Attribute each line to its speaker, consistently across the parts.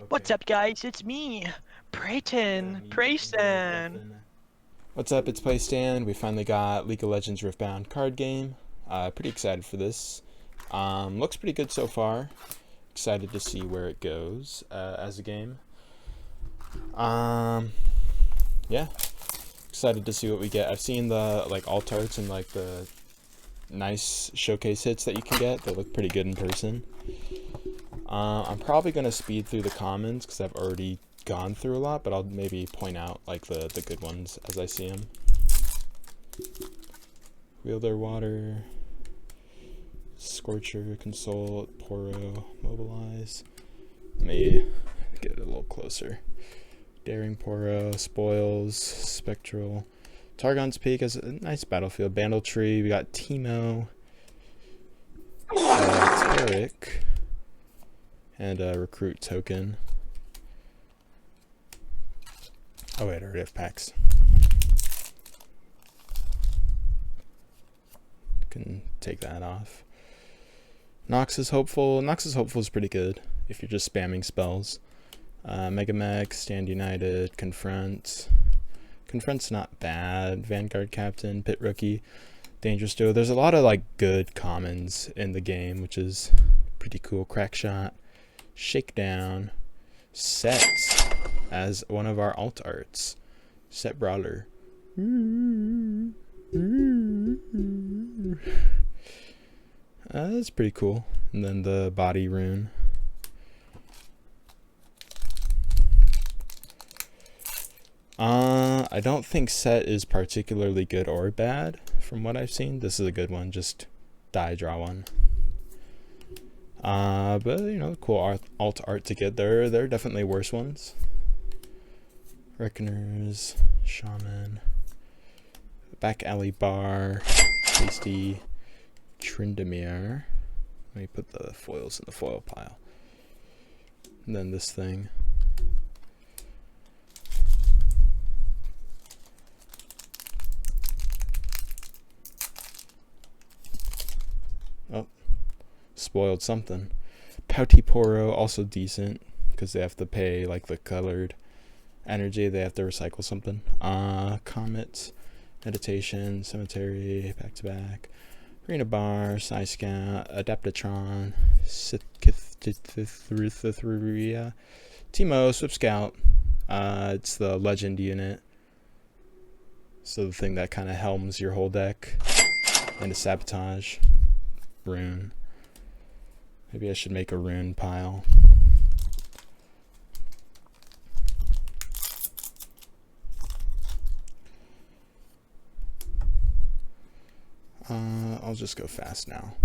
Speaker 1: What's up, guys? It's me, Praystan.
Speaker 2: What's up? It's Playstan. We finally got League of Legends Riftbound card game. Pretty excited for this. Looks pretty good so far. Excited to see where it goes as a game. Yeah, excited to see what we get. I've seen the alt arts and the nice showcase hits that you can get. They look pretty good in person. I'm probably gonna speed through the commons because I've already gone through a lot, but I'll maybe point out the good ones as I see them. Wielder, Water, Scorcher, Consult, Poro, Mobilize. Let me get it a little closer. Daring Poro, Spoils, Spectral. Targon's Peak has a nice battlefield. Bandle Tree, we got Teemo, Taric, and Recruit Token. Oh wait, I already have packs. Can take that off. Nox is Hopeful. Nox is Hopeful is pretty good if you're just spamming spells. Mega Mech, Stand United, Confront. Confront's not bad. Vanguard Captain, Pit Rookie, Dangerous Duo. There's a lot of good commons in the game, which is pretty cool. Crackshot, Shakedown, Set as one of our alt arts. Set Brawler. That's pretty cool. And then the body rune. I don't think Set is particularly good or bad from what I've seen. This is a good one, just die, draw one. But you know, cool alt art to get. There are definitely worse ones. Reckoners, Shaman, Back Alley Bar, Tasty, Tryndamere. Let me put the foils in the foil pile. And then this thing. Oh, spoiled something. Pouty Poro, also decent, because they have to pay the colored energy. They have to recycle something. Comet, Meditation, Cemetery, Back to Back, Arena Bar, Psyscout, Adaptatron, Teemo, Swift Scout. It's the legend unit, so the thing that kind of helms your whole deck. And a Sabotage. Rune. Maybe I should make a rune pile. I'll just go fast now.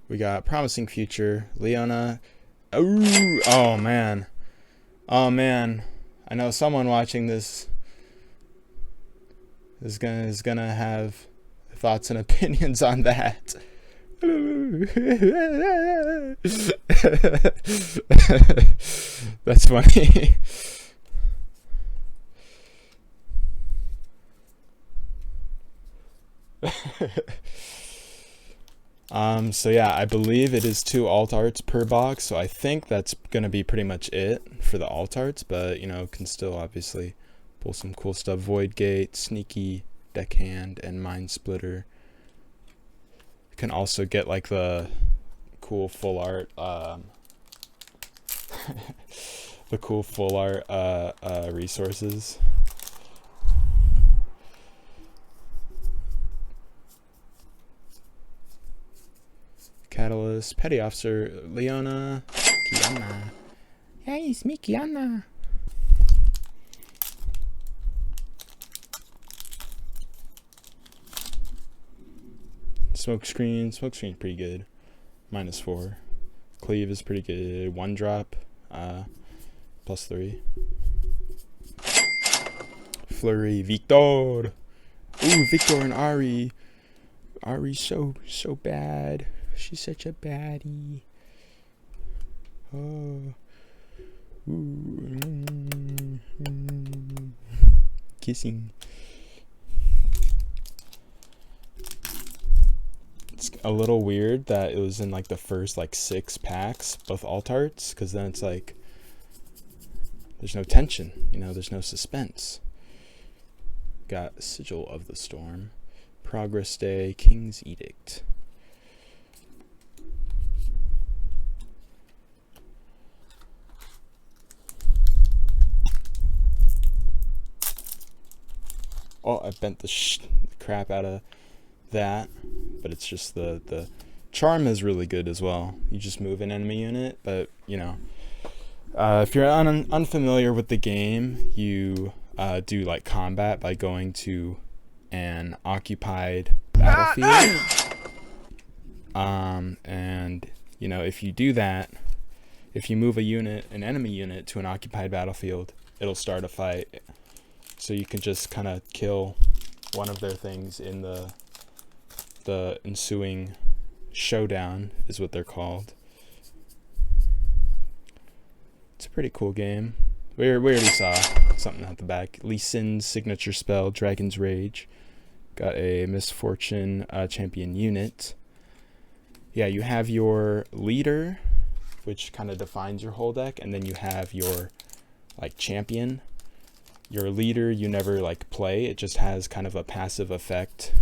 Speaker 2: We got Promising Future, Leona. Ooh, oh man. Oh man. I know someone watching this is gonna have thoughts and opinions on that. That's funny. So yeah, I believe it is 2 alt arts per box, so I think that's gonna be pretty much it for the alt arts, but you know, can still obviously pull some cool stuff. Void Gate, Sneaky, Deckhand, and Mind Splitter. You can also get the cool full art the cool full art resources. Catalyst, Petty Officer, Leona, Kiana. Hey, it's me, Kiana. Smokescreen pretty good. -4. Cleave is pretty good. 1 drop, +3. Flurry, Victor. Ooh, Victor and Ari. Ari's so bad. She's such a baddie. Oh. Ooh. Kissing. a little weird that it was in like the first like 6 packs, both alt arts, because then it's like there's no tension, you know, there's no suspense. Got Sigil of the Storm, Progress Day, King's Edict. Oh, I bent the crap out of that, but it's just the charm is really good as well. You just move an enemy unit, but you know, if you're unfamiliar with the game, you do like combat by going to an occupied battlefield. And you know, if you do that, if you move an enemy unit to an occupied battlefield, it'll start a fight. So you can just kind of kill one of their things in the ensuing showdown, is what they're called. It's a pretty cool game. We already saw something at the back. Lee Sin's signature spell, Dragon's Rage. Got a Misfortune champion unit. Yeah, you have your leader, which kind of defines your whole deck, and then you have your like champion. Your leader you never like play, it just has kind of a passive effect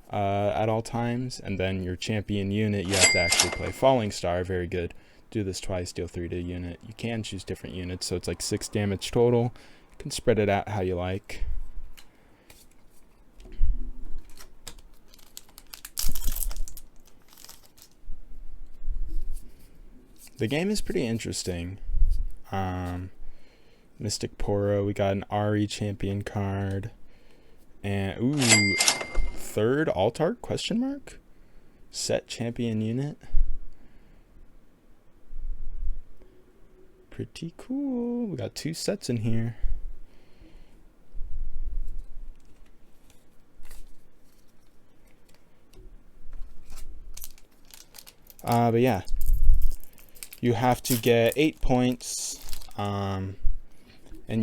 Speaker 2: at all times, and then your champion unit you have to actually play. Falling Star, very good. Do this twice, deal 3 to a unit. You can choose different units, so it's like 6 damage total. You can spread it out how you like. The game is pretty interesting. Mystic Poro, we got an Ari champion card. And, ooh, third alt art, question mark? Set champion unit. Pretty cool. We got 2 sets in here. But yeah, you have to get 8 points, and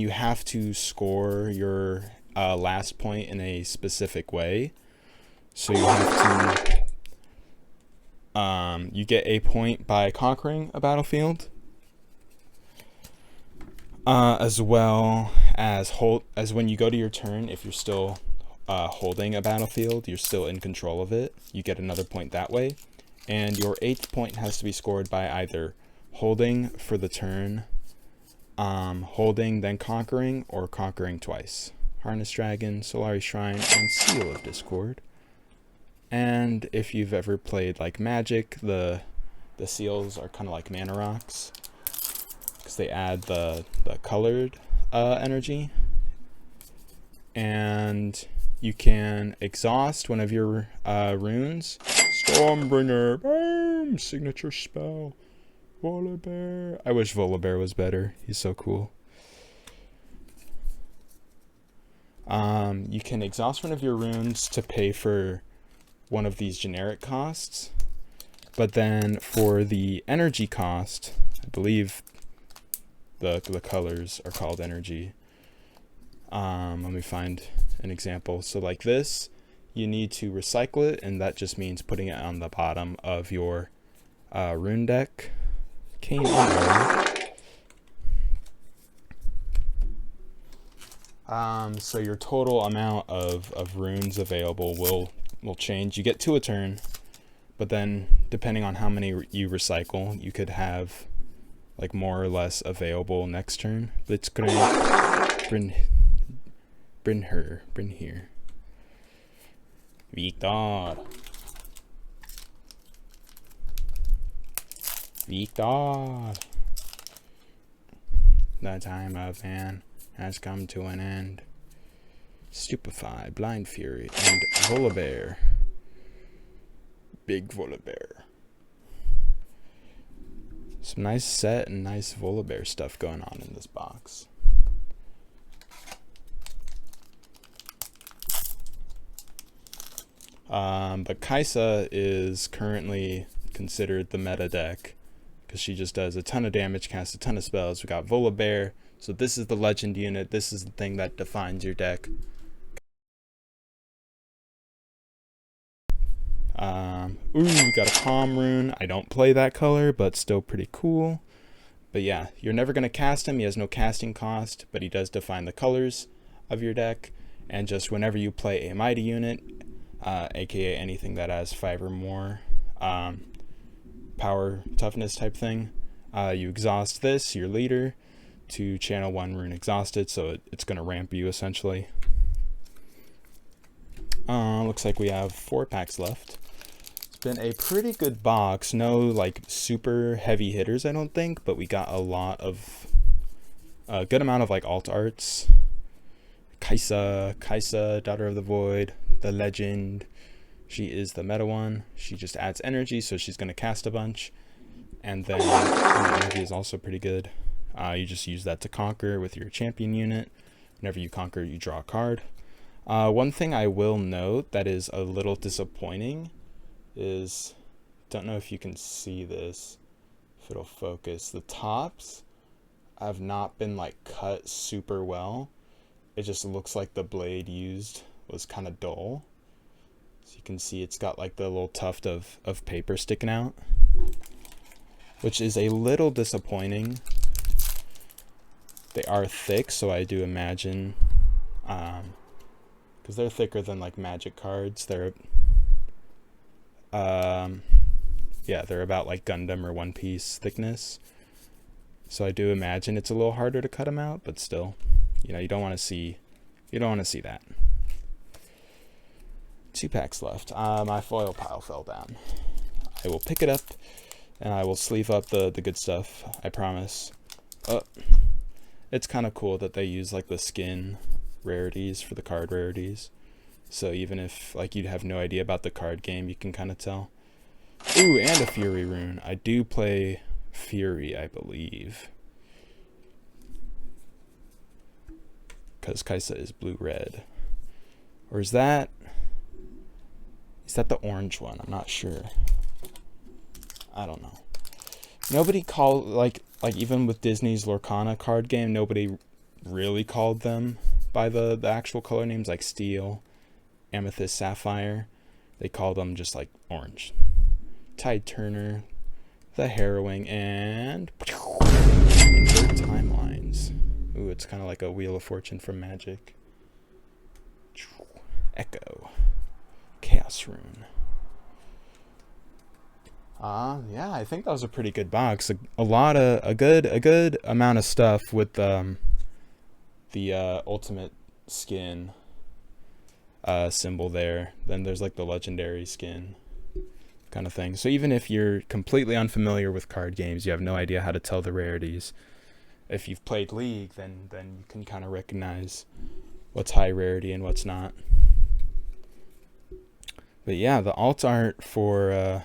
Speaker 2: you have to score your last point in a specific way. So you have to, you get a point by conquering a battlefield, as well as when you go to your turn, if you're still holding a battlefield, you're still in control of it, you get another point that way. And your 8th point has to be scored by either holding for the turn, holding then conquering, or conquering twice. Harness Dragon, Solari Shrine, and Seal of Discord. And if you've ever played like Magic, the seals are kind of like mana rocks, because they add the colored energy. And you can exhaust one of your runes. Stormbringer, boom! Signature spell. Volibear. I wish Volibear was better. He's so cool. You can exhaust one of your runes to pay for one of these generic costs. But then for the energy cost, I believe the colors are called energy. Let me find an example. So like this, you need to recycle it, and that just means putting it on the bottom of your rune deck. Came so your total amount of runes available will change. You get 2 a turn, but then depending on how many you recycle, you could have like more or less available next turn. Blitzkrieg, Bryn here. Victor. The time of man has come to an end. Stupefy, Blind Fury, and Volibear. Big Volibear. Some nice set and nice Volibear stuff going on in this box. But Kaisa is currently considered the meta deck, because she just does a ton of damage, casts a ton of spells. We got Volibear, so this is the legend unit. This is the thing that defines your deck. Ooh, we got a Calm Rune. I don't play that color, but still pretty cool. But yeah, you're never going to cast him. He has no casting cost, but he does define the colors of your deck. And just whenever you play a Mighty unit, aka anything that has 5 or more power toughness type thing, you exhaust this, your leader, to channel 1 rune exhausted, so it's going to ramp you essentially. Looks like we have 4 packs left. It's been a pretty good box. No like super heavy hitters, I don't think, but we got a good amount of like alt arts. Kaisa, Daughter of the Void, the Legend. She is the meta one. She just adds energy, so she's going to cast a bunch. And then the energy is also pretty good. You just use that to conquer with your champion unit. Whenever you conquer, you draw a card. One thing I will note that is a little disappointing is, don't know if you can see this, if it'll focus, the tops have not been like cut super well. It just looks like the blade used was kind of dull. So you can see it's got like the little tuft of paper sticking out, which is a little disappointing. They are thick, so I do imagine, because they're thicker than like Magic cards. They're, yeah, they're about like Gundam or One Piece thickness. So I do imagine it's a little harder to cut them out, but still, you know, you don't want to see that. 2 packs left. My foil pile fell down. I will pick it up and I will sleeve up the good stuff, I promise. It's kind of cool that they use like the skin rarities for the card rarities. So even if like you'd have no idea about the card game, you can kind of tell. Ooh, and a Fury rune. I do play Fury, I believe. Because Kaisa is blue-red. Or is that the orange one? I'm not sure. I don't know. Nobody called, like even with Disney's Lorcana card game, nobody really called them by the actual color names, like Steel, Amethyst, Sapphire. They called them just like orange. Tide Turner, the Harrowing, and Invert Timelines. Ooh, it's kind of like a Wheel of Fortune from Magic. Echo. Chaos Rune. Yeah, I think that was a pretty good box. A good amount of stuff with the ultimate skin symbol there. Then there's like the legendary skin kind of thing. So even if you're completely unfamiliar with card games, you have no idea how to tell the rarities. If you've played League, then you can kind of recognize what's high rarity and what's not. But yeah, the alt art for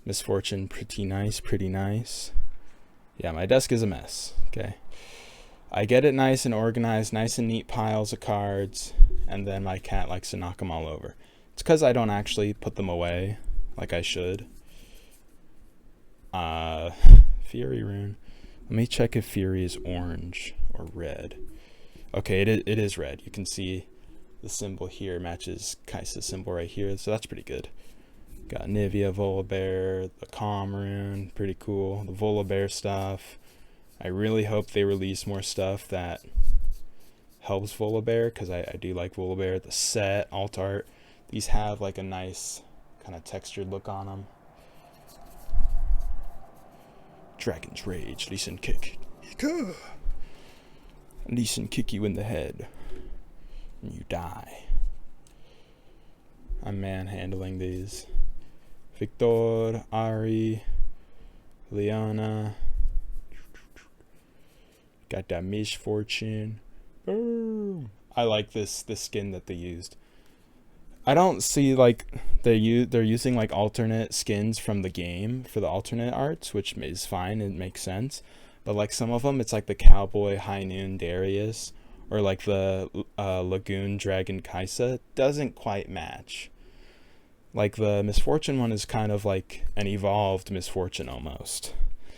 Speaker 2: Misfortune, pretty nice. Yeah, my desk is a mess. Okay, I get it nice and organized, nice and neat piles of cards, and then my cat likes to knock them all over. It's because I don't actually put them away like I should. Fury rune. Let me check if Fury is orange or red. Okay, it is red. You can see the symbol here matches Kaisa's symbol right here, so that's pretty good. Got Nivea, Volibear, the Calm rune, pretty cool. The Volibear stuff. I really hope they release more stuff that helps Volibear, because I do like Volibear. The set, alt art, these have like a nice kind of textured look on them. Dragon's Rage, Lee Sin kick. Lee Sin kick you in the head. And you die. I'm manhandling these. Victor, Ari, Liana. Got that Misfortune. Boom. I like this skin that they used. I don't see like they're using like alternate skins from the game for the alternate arts, which is fine, it makes sense. But like some of them, it's like the Cowboy High Noon Darius or like the Lagoon Dragon Kaisa, doesn't quite match. Like the Misfortune one is kind of like an evolved Misfortune almost.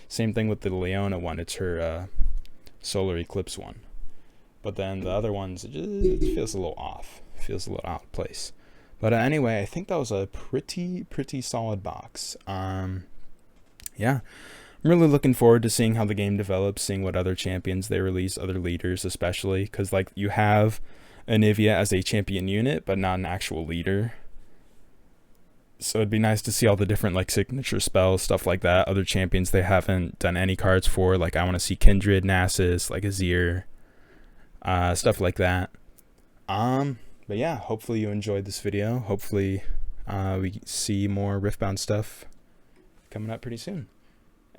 Speaker 2: Same thing with the Leona one, it's her Solar Eclipse one. But then the other ones, it feels a little off. It feels a little out of place. But anyway, I think that was a pretty solid box. Yeah, I'm really looking forward to seeing how the game develops, seeing what other champions they release, other leaders especially, because like you have Anivia as a champion unit, but not an actual leader. So it'd be nice to see all the different like signature spells, stuff like that. Other champions they haven't done any cards for. Like I want to see Kindred, Nasus, like Azir, stuff like that. But yeah, hopefully you enjoyed this video. Hopefully we see more Riftbound stuff coming up pretty soon.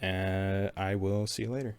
Speaker 2: And I will see you later.